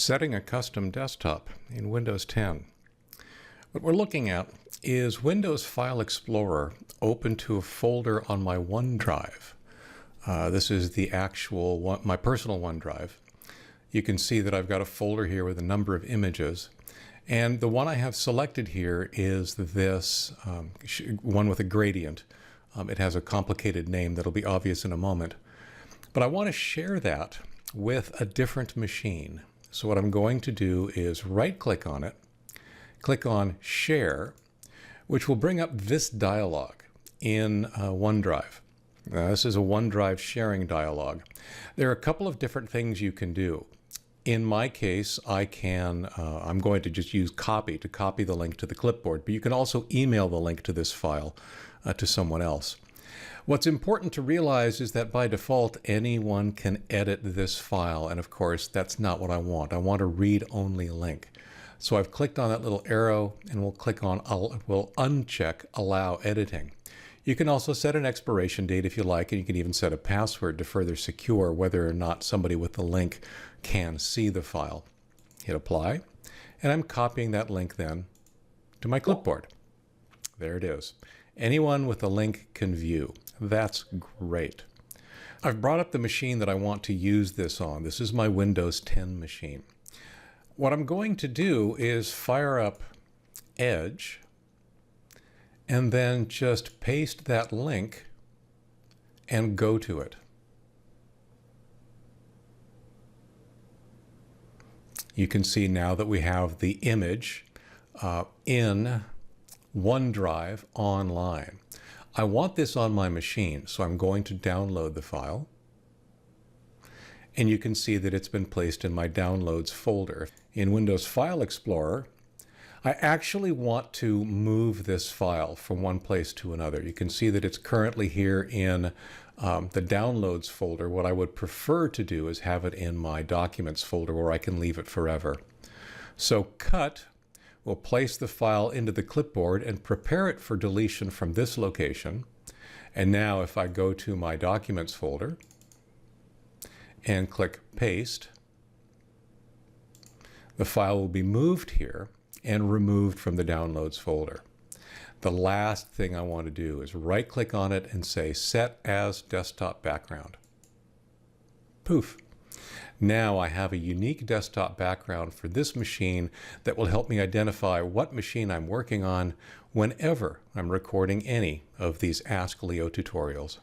Setting a custom desktop in Windows 10. What we're looking at is Windows File Explorer open to a folder on my OneDrive. This is the actual my personal OneDrive. You can see that I've got a folder here with a number of images, and the one I have selected here is this one with a gradient. It has a complicated name that'll be obvious in a moment, but I want to share that with a different machine. So what I'm going to do is right-click on it, click on Share, which will bring up this dialog in OneDrive. Now, this is a OneDrive sharing dialog. There are a couple of different things you can do. In my case, I'm going to just use copy to copy the link to the clipboard, but you can also email the link to this file to someone else. What's important to realize is that by default, anyone can edit this file, and of course, that's not what I want. I want a read-only link. So I've clicked on that little arrow, and we'll uncheck Allow Editing. You can also set an expiration date if you like, and you can even set a password to further secure whether or not somebody with the link can see the file. Hit Apply, and I'm copying that link then to my clipboard. There it is. Anyone with a link can view. That's great. I've brought up the machine that I want to use this on. This is my Windows 10 machine. What I'm going to do is fire up Edge and then just paste that link and go to it. You can see now that we have the image in OneDrive online. I want this on my machine, so I'm going to download the file. And you can see that it's been placed in my Downloads folder. In Windows File Explorer, I actually want to move this file from one place to another. You can see that it's currently here in the Downloads folder. What I would prefer to do is have it in my Documents folder where I can leave it forever. So Cut will place the file into the clipboard and prepare it for deletion from this location. And now if I go to my Documents folder and click Paste, the file will be moved here and removed from the Downloads folder. The last thing I want to do is right-click on it and say Set as Desktop Background. Poof. Now I have a unique desktop background for this machine that will help me identify what machine I'm working on whenever I'm recording any of these Ask Leo tutorials.